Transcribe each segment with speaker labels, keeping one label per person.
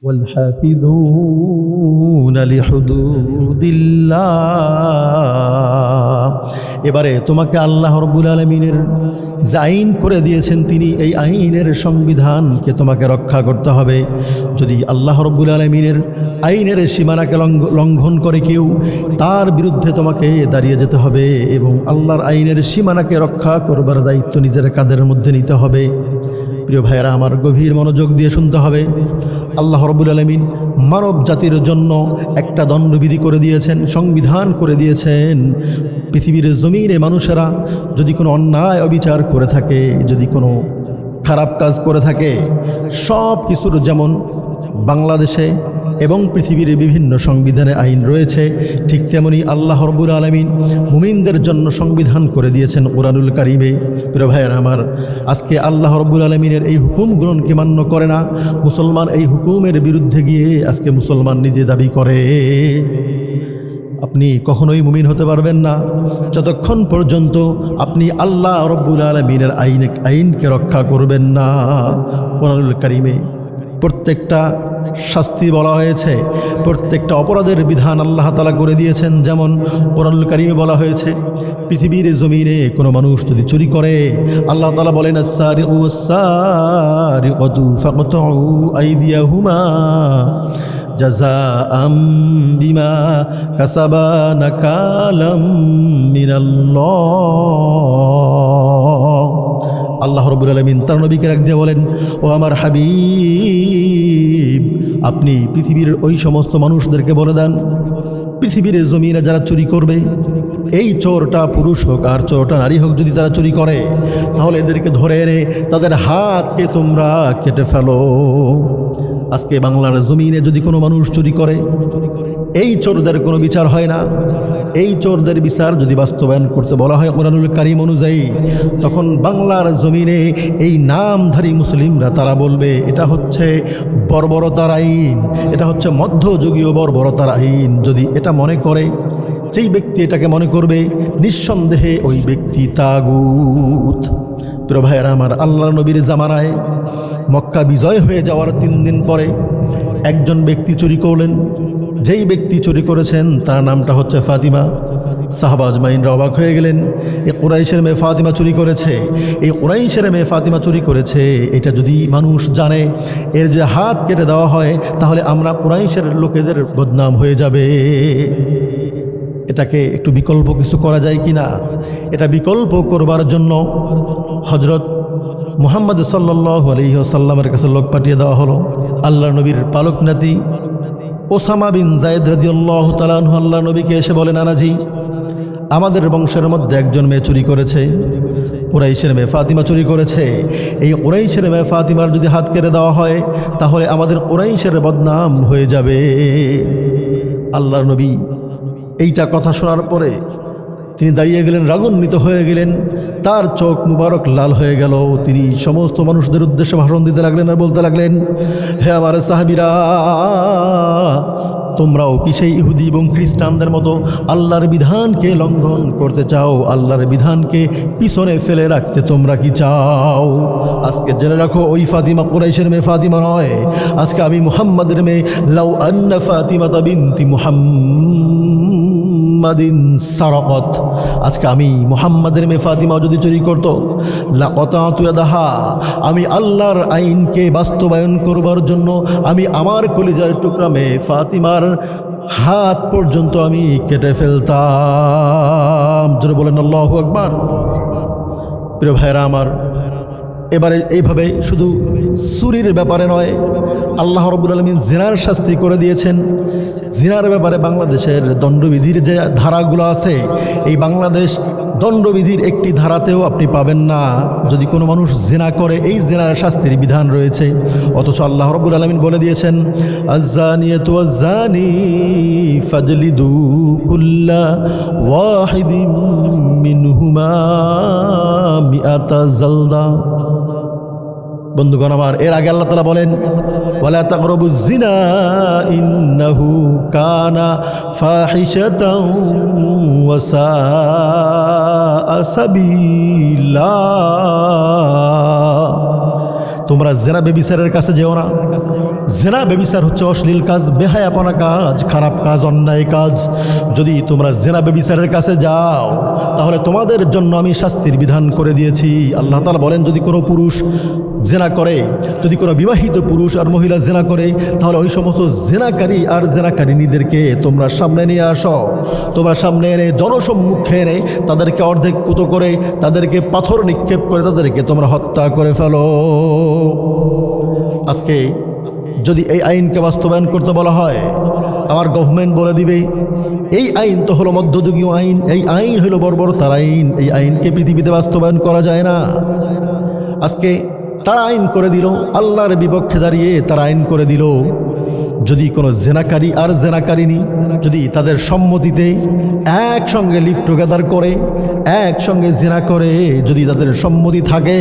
Speaker 1: والحافظون لحدود الله। এবারে তোমাকে আল্লাহ রাব্বুল আলামিনের যে আইন করে দিয়েছেন তিনি এই আইনের সংবিধানকে তোমাকে রক্ষা করতে হবে। যদি আল্লাহ রাব্বুল আলামিনের আইনের সীমানাকে লঙ্ঘন করে কেউ, তার বিরুদ্ধে তোমাকে দাঁড়িয়ে যেতে হবে এবং আল্লাহর আইনের সীমানাকে রক্ষা করবার দায়িত্ব নিজের কাঁধের মধ্যে নিতে হবে। প্রিয় ভাইয়েরা আমার, গভীর মনোযোগ দিয়ে শুনতে হবে। আল্লাহ রাব্বুল আলামিন মানব জাতির জন্য একটা দণ্ডবিধি করে দিয়েছেন, সংবিধান করে দিয়েছেন। পৃথিবীর জমিনে মানুষেরা যদি কোনো অন্যায় অবিচার করে থাকে, যদি কোনো খারাপ কাজ করে থাকে, সব কিছুর যেমন বাংলাদেশে এবং পৃথিবীর বিভিন্ন সংবিধানে আইন রয়েছে, ঠিক তেমনি আল্লাহ রাব্বুল আলামিন মুমিনদের জন্য সংবিধান করে দিয়েছেন কোরআনুল কারীমে। প্রিয় ভাইয়েরা আমার, আজকে আল্লাহ রাব্বুল আলামিনের এই হুকুমগুলোকে মান্য করে না মুসলমান, এই হুকুমের বিরুদ্ধে গিয়ে আজকে মুসলমান নিজে দাবি করে। আপনি কখনোই মুমিন হতে পারবেন না যতক্ষণ পর্যন্ত আপনি আল্লাহ রাব্বুল আলামিনের আইনকে রক্ষা করবেন না। কোরআনুল কারীমে প্রত্যেকটা শাস্তি বলা হয়েছে, প্রত্যেকটা অপরাধের বিধান আল্লাহ তাআলা করে দিয়েছেন। যেমন কোরআনুল কারীমে বলা হয়েছে, পৃথিবীর জমিনে কোনো মানুষ যদি চুরি করে, আল্লাহ তাআলা বলেন আস-সারিকু ওয়াস-সারিকাতু ফাকতাউ আইদিয়াহুমা জাযাআম বিমা কাসাবা নাকালাম মিনাল্লাহ। আল্লাহ রাব্বুল আলামিন তার নবীকে রাখ দিয়ে বলেন, ও আমার হাবিব, আপনি পৃথিবীর ওই সমস্ত মানুষদেরকে বলে দেন, পৃথিবীর জমিনে যারা চুরি করবে, এই চোরটা পুরুষ হোক আর চোরটা নারী হোক, যদি তারা চুরি করে তাহলে এদেরকে ধরে এনে তাদের হাতকে তোমরা কেটে ফেলো। আজকে বাংলার জমিনে যদি কোনো মানুষ চুরি করে, এই চোরদের কোনো বিচার হয় না। এই চোরদের বিচার যদি বাস্তবায়ন করতে বলা হয় কোরআনুল কারীম অনুযায়ী, তখন বাংলার জমিনে এই নামধারী মুসলিমরা তারা বলবে এটা হচ্ছে বর্বরতার আইন, এটা হচ্ছে মধ্যযুগীয় বর্বরতার আইন। যদি এটা মনে করে, যেই ব্যক্তি এটাকে মনে করবে, নিঃসন্দেহে ওই ব্যক্তি তাগুত। প্রিয় ভাইয়েরা আমার, আল্লাহর নবীর জামানায় মক্কা বিজয় হয়ে যাওয়ার 3 দিন পরে একজন ব্যক্তি চুরি করলেন। যেই ব্যক্তি চুরি করেছেন তার নামটা হচ্ছে ফাতিমা। সাহাবা আজমাইনরা অবাক হয়ে গেলেন, এই কুরাইশের মেয়ে ফাতিমা চুরি করেছে, এই কুরাইশের মেয়ে ফাতিমা চুরি করেছে। এটা যদি মানুষ জানে, এর যে হাত কেটে দেওয়া হয়, তাহলে আমরা কুরাইশের লোকেদের বদনাম হয়ে যাবে। এটাকে একটু বিকল্প কিছু করা যায় কি না? এটা বিকল্প করবার জন্য হযরত মুহাম্মদ সাল্লাল্লাহু আলাইহি ওয়াসাল্লামের কাছে লোক পাঠিয়ে দেওয়া হলো। আল্লাহর নবীর পালক নাতি ওসামা বিন যায়েদ রাদিয়াল্লাহু তাআলা আনহু আল্লাহর নবীকে এসে বলেন, আনাজি, আমাদের বংশের মধ্যে একজন মেয়ে চুরি করেছে, কুরাইশের মেয়ে ফাতিমা চুরি করেছে। এই কুরাইশের মেয়ে ফাতিমার যদি হাত কেটে দেওয়া হয়, তাহলে আমাদের কুরাইশের বদনাম হয়ে যাবে। আল্লাহর নবী এইটা কথা শোনার পরে তিনি দাঁড়িয়ে গেলেন, রাগান্বিত হয়ে গেলেন, তার চোখ মুবারক লাল হয়ে গেল। তিনি সমস্ত মানুষদের উদ্দেশ্যে ভাষণ দিতে লাগলেন আর বলতে লাগলেন, হে আমার সাহাবীরা, তোমরাও কি সেই ইহুদি এবং খ্রিস্টানদের মতো আল্লাহর বিধানকে লঙ্ঘন করতে চাও? আল্লাহর বিধানকে পিছনে ফেলে রাখতে তোমরা কি চাও? আজকে জেনে রাখো, ওই ফাতিমা কুরাইশের মেয়ে ফাতিমা নয়, আজকে আমি মুহাম্মাদের মেয়ে। লাউ আন্না ফাতিমাতা বিনতি মুহাম্মাদিন সারাকাত, আজকে আমি মুহাম্মাদের মেয়ে ফাতিমা যদি চুরি করতো, লাকাতাতু ইয়াদাহা, আমি আল্লাহর আইনকে বাস্তবায়ন করবার জন্য আমি আমার কলিজার টুকরা মেয়ে ফাতিমার হাত পর্যন্ত আমি কেটে ফেলতাম। জোরে বলেন আল্লাহু আকবার। প্রিয় ভাইরা আমার, এবারে এইভাবে শুধু চুরির ব্যাপারে নয়, আল্লাহ রাব্বুল আলামিন জিনার শাস্তি করে দিয়েছেন। জিনার ব্যাপারে বাংলাদেশের দণ্ডবিধির যে ধারাগুলো আছে, এই বাংলাদেশ দণ্ডবিধির একটি ধারাতেও আপনি পাবেন না যদি কোনো মানুষ জিনা করে এই জিনার শাস্তির বিধান রয়েছে। অথচ আল্লাহ রাব্বুল আলামিন বলে দিয়েছেন, আয-যানিয়াতু ওয়াজ-যানি ফাজলিদু কুল্লা ওয়াহিদিম মিনহুমা মিআতা জালদা। বন্ধুগণ আমার, এর আগে আল্লাহ তাআলা বলেন, ওয়ালা তাকরাবুজ জিনা ইন্নাহু কানা ফাহিশাতাও ওয়া সাআ সাবিলা। তোমরা জেনা বেবিচারের কাছে যেও না। জেনা বেবিচার হচ্ছে অশ্লীল কাজ, বেহায়াপনা কাজ, খারাপ কাজ, অন্যায় কাজ। যদি তোমরা জেনা বেবিচারের কাছে যাও তাহলে তোমাদের জন্য আমি শাস্তির বিধান করে দিয়েছি। আল্লাহ তাআলা বলেন, যদি কোনো পুরুষ জেনা করে, যদি কোনো বিবাহিত পুরুষ আর মহিলা জেনা করে, তাহলে ওই সমস্ত জেনাকারী আর জেনাকারিনীদেরকে তোমরা সামনে নিয়ে আসো। তোমরা সামনে এনে জনসম্মুখে এনে তাদেরকে অর্ধেক পুতো করে, তাদেরকে পাথর নিক্ষেপ করে তাদেরকে তোমরা হত্যা করে ফেলো। আজকে যদি এই আইনকে বাস্তবায়ন করতে বলা হয়, আমার গভর্নমেন্ট বলে দিবে এই আইন তো হলো মধ্যযুগীয় আইন, এই আইন হলো বর্বরতার আইন, এই আইনকে পৃথিবীতে বাস্তবায়ন করা যায় না। আজকে তারা আইন করে দিল, আল্লাহর বিপক্ষে দাঁড়িয়ে তারা আইন করে দিল, যদি কোনো জেনাকারী আর জেনাকারিনী যদি তাদের সম্মতিতে একসঙ্গে লিভ টুগেদার করে, একসঙ্গে জেনা করে, যদি তাদের সম্মতি থাকে,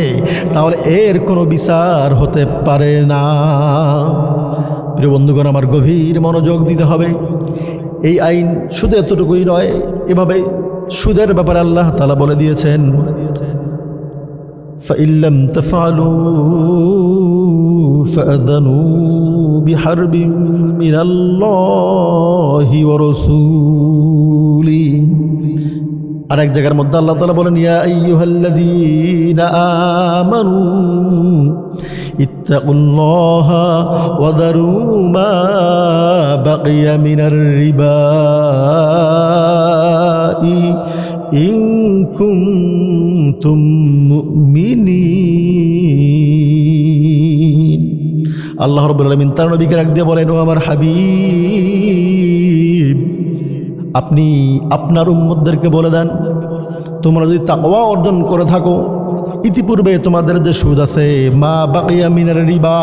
Speaker 1: তাহলে এর কোনো বিচার হতে পারে না। প্রিয় বন্ধুগণ, আমার গভীর মনোযোগ দিতে হবে। এই আইন শুধু এতটুকুই নয়, এভাবে সুদের ব্যাপারে আল্লাহ তাআলা বলে দিয়েছেন, فإن لم تفعلوا فأذنوا بحرب من الله ورسوله। আর এক জায়গার মধ্যে আল্লাহ তাআলা বলেন, ইয়া আইয়ুহাল্লাযীনা আমানু ইত্তাকুল্লাহা ওয়া যারু মা বাকিয়া মিনার রিবা ইন কুনতুম মুমিনিন। আল্লাহ রাব্বুল আলামিন তার নবীকে ডাক দিয়ে বলেন, ও আমার হাবিব, আপনি আপনার উম্মতদেরকে বলে দেন, তোমরা যদি তাকওয়া অর্জন করে থাকো, ইতিপূর্বে তোমাদের যে সুদ আছে, মা বাকিয়া মিনার রিবা,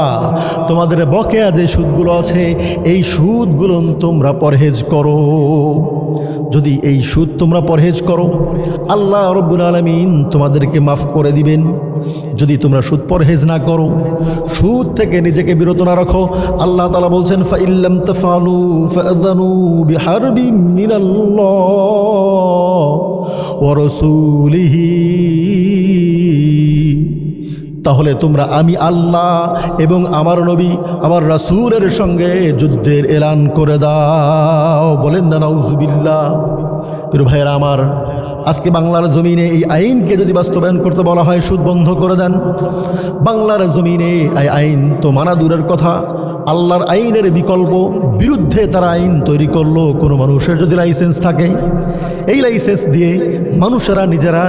Speaker 1: তোমাদের বকেয়া যে সুদগুলো আছে, এই সুদগুলো তোমরা পরহেজ করো। যদি এই সুদ তোমরা পরহেজ করো, আল্লাহ রাব্বুল আলামিন তোমাদেরকে মাফ করে দিবেন। যদি তোমরা সুদ পরহেজ না করো, সুদ থেকে নিজেকে বিরত না রাখো, আল্লাহ তাআলা বলছেন, ফাইল্লাম তাফআলু ফাআযানু বিহারবিম মিনাল্লাহ ওয়া রাসূলিহি, তাহলে তোমরা আমি আল্লাহ এবং আমার নবী আমার রাসূলের সঙ্গে যুদ্ধের এলান করে দাও। বলেন না নাউজুবিল্লাহ। প্রিয় ভাইয়েরা আমার, আজকে বাংলার জমিনে এই আইনকে যদি বাস্তবায়ন করতে বলা হয়, সুদ বন্ধ করে দেন, বাংলার জমিনে এই আইন তো মানা দূরের কথা, আল্লাহর আইনের বিকল্প বিরুদ্ধে তারা আইন তৈরি করলো। কোনো মানুষের যদি লাইসেন্স থাকে, এই লাইসেন্স দিয়ে মানুষেরা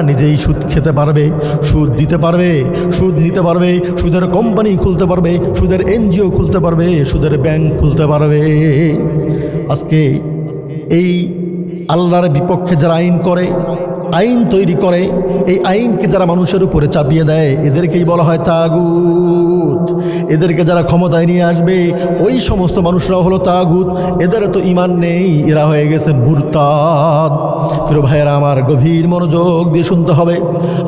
Speaker 1: নিজেই সুদ খেতে পারবে, সুদ দিতে পারবে, সুদ নিতে পারবে, সুদের কোম্পানি খুলতে পারবে, সুদের এনজিও খুলতে পারবে, সুদের ব্যাংক খুলতে পারবে। আজকে এই আল্লাহর বিপক্ষে যারা আইন করে, আইন তৈরি করে, এই আইনকে যারা মানুষের উপরে চাপিয়ে দেয়, এদেরকেই বলা হয় তাগুত। এদেরকে যারা ক্ষমতায় নিয়ে আসবে, ওই সমস্ত মানুষরাও হলো তাগুত। এদের তো ঈমান নেই, এরা হয়ে গেছে মুরতাদ। প্রিয় ভাইয়েরা আমার, গভীর মনোযোগ দিয়ে শুনতে হবে।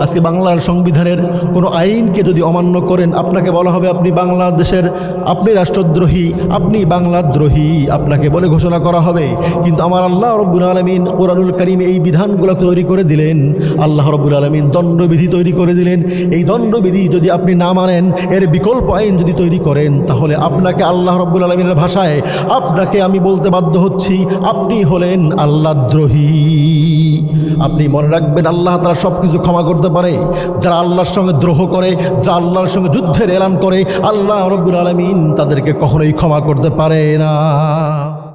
Speaker 1: আজকে বাংলার সংবিধানের কোনো আইনকে যদি অমান্য করেন, আপনাকে বলা হবে আপনি বাংলাদেশের, আপনি রাষ্ট্রদ্রোহী, আপনি বাংলাদ্রোহী, আপনাকে বলে ঘোষণা করা হবে। কিন্তু আমার আল্লাহ রাব্বুল আলামিন কোরআনুল কারীমে এই বিধানগুলো তৈরি করে দিলেন। আল্লাহ রাব্বুল আলামিন দণ্ডবিধি তৈরি করে দিলেন। এই দণ্ডবিধি যদি আপনি না মানেন, এর বিকল্প আইন যদি তৈরি করেন, তাহলে আপনাকে আল্লাহ রাব্বুল আলামিনের ভাষায় আপনাকে আমি বলতে বাধ্য হচ্ছি, আপনি হলেন আল্লাহদ্রোহী। আপনি মনে রাখবেন, আল্লাহ তাআলা সব কিছু ক্ষমা করতে পারে। যারা আল্লাহর সঙ্গে দ্রোহ করে, যারা আল্লাহর সঙ্গে যুদ্ধের এলান করে, আল্লাহ রাব্বুল আলামিন তাদেরকে কখনোই ক্ষমা করতে পারে না।